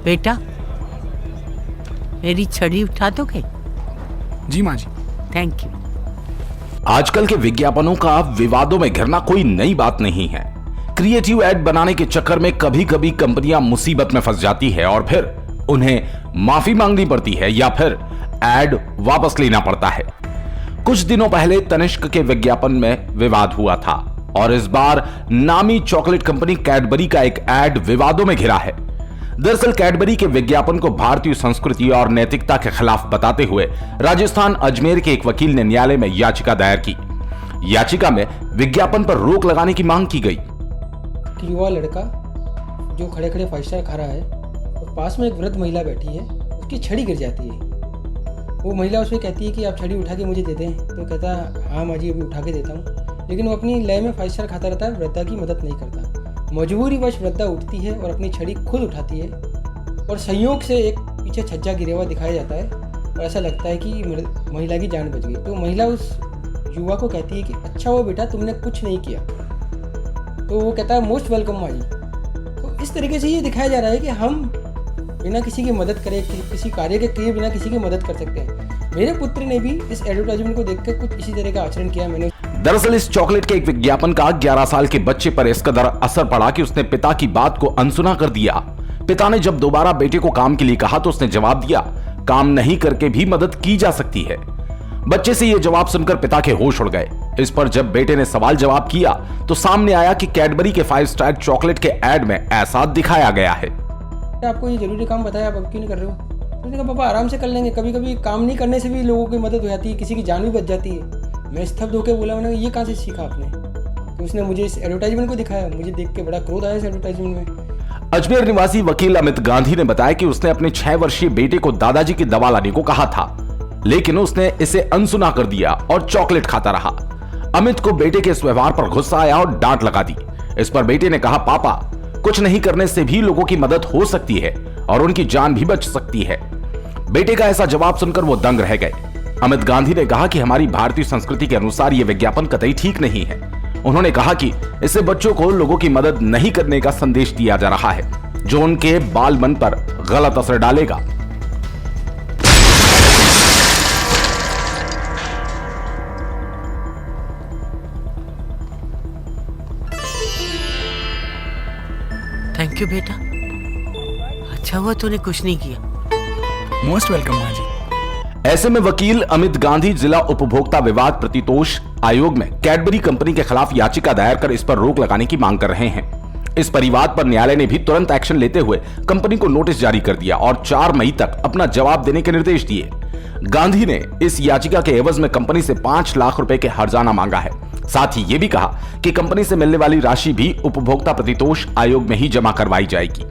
बेटा, मेरी छड़ी उठा दोगे? जी माँ जी। Thank you. आजकल के विज्ञापनों का विवादों में घिरना कोई नई बात नहीं है। क्रिएटिव एड बनाने के चक्कर में कभी कभी कंपनियां मुसीबत में फंस जाती है और फिर उन्हें माफी मांगनी पड़ती है या फिर एड वापस लेना पड़ता है। कुछ दिनों पहले तनिष्क के विज्ञापन में विवाद हुआ था और इस बार नामी चॉकलेट कंपनी कैडबरी का एक एड विवादों में घिरा है। दरअसल कैडबरी के विज्ञापन को भारतीय संस्कृति और नैतिकता के खिलाफ बताते हुए राजस्थान अजमेर के एक वकील ने न्यायालय में याचिका दायर की। याचिका में विज्ञापन पर रोक लगाने की मांग की गई। युवा लड़का जो खड़े खड़े 5 स्टार खा रहा है और पास में एक वृद्ध महिला बैठी है, उसकी छड़ी गिर जाती है। वो महिला उससे कहती है कि आप छड़ी उठा के मुझे दे दें, तो कहता है हाँ माँ जी अभी उठा के देता हूँ। लेकिन वो अपनी लय में 5 स्टार खाता रहता है, वृद्धा की मदद नहीं करता। मजबूरीवश वृद्धा उठती है और अपनी छड़ी खुद उठाती है और संयोग से एक पीछे छज्जा गिरा हुआ दिखाया जाता है और ऐसा लगता है कि महिला की जान बच गई। तो महिला उस युवा को कहती है कि अच्छा वो बेटा तुमने कुछ नहीं किया। तो वो कहता है मोस्ट वेलकम माँ जी। तो इस तरीके से ये दिखाया जा रहा है कि हम बिना किसी की मदद करे, किसी कार्य के किए बिना किसी की मदद कर सकते हैं। मेरे पुत्र ने भी इस एडवर्टाइजमेंट को देखकर कुछ इसी तरह का आचरण किया। मैंने दरअसल इस चॉकलेट के एक विज्ञापन का 11 साल के बच्चे पर इस कदर असर पड़ा कि उसने पिता की बात को अनसुना कर दिया। पिता ने जब दोबारा बेटे को काम के लिए कहा तो उसने जवाब दिया काम नहीं करके भी मदद की जा सकती है। बच्चे से यह जवाब सुनकर पिता के होश उड़ गए। इस पर जब बेटे ने सवाल जवाब किया तो सामने आया कि कैडबरी के 5 स्टार चॉकलेट के एड में ऐसा दिखाया गया है। आपको ये जरूरी काम बताया, आप अब क्यों नहीं कर रहे हो? उसने कहा पापा आराम से कर लेंगे, कभी कभी काम नहीं करने से भी लोगों की मदद हो जाती है, किसी की जान भी बच जाती है। मैं स्तब्ध होकर बोला, मैंने ये कहाँ से सीखा आपने? तो उसने मुझे इस एडवर्टाइजमेंट को दिखाया। मुझे देख के बड़ा क्रोध आया इस एडवर्टाइजमेंट में। अजमेर निवासी वकील अमित गांधी ने बताया कि उसने अपने 6 वर्षीय बेटे को दादाजी की दवा लाने को कहा था, लेकिन उसने इसे अनसुना कर दिया और चॉकलेट खाता रहा। अमित को बेटे के इस व्यवहार पर गुस्सा आया और डांट लगा दी। इस पर बेटे ने कहा पापा कुछ नहीं करने से भी लोगों की मदद हो सकती है और उनकी जान भी बच सकती है। बेटे का ऐसा जवाब सुनकर वो दंग रह गए। अमित गांधी ने कहा कि हमारी भारतीय संस्कृति के अनुसार यह विज्ञापन कतई ठीक नहीं है। उन्होंने कहा कि इससे बच्चों को लोगों की मदद नहीं करने का संदेश दिया जा रहा है, जो उनके बाल मन पर गलत असर डालेगा। थैंक यू बेटा, अच्छा हुआ तूने कुछ नहीं किया। मोस्ट वेलकम माँ जी। ऐसे में वकील अमित गांधी जिला उपभोक्ता विवाद प्रतितोष आयोग में कैडबरी कंपनी के खिलाफ याचिका दायर कर इस पर रोक लगाने की मांग कर रहे हैं। इस परिवाद पर न्यायालय ने भी तुरंत एक्शन लेते हुए कंपनी को नोटिस जारी कर दिया और 4 मई तक अपना जवाब देने के निर्देश दिए। गांधी ने इस याचिका के एवज में कंपनी से 5 लाख रुपए के हर्जाना मांगा है। साथ ही ये भी कहा कि कंपनी से मिलने वाली राशि भी उपभोक्ता प्रतितोष आयोग में ही जमा करवाई जाएगी।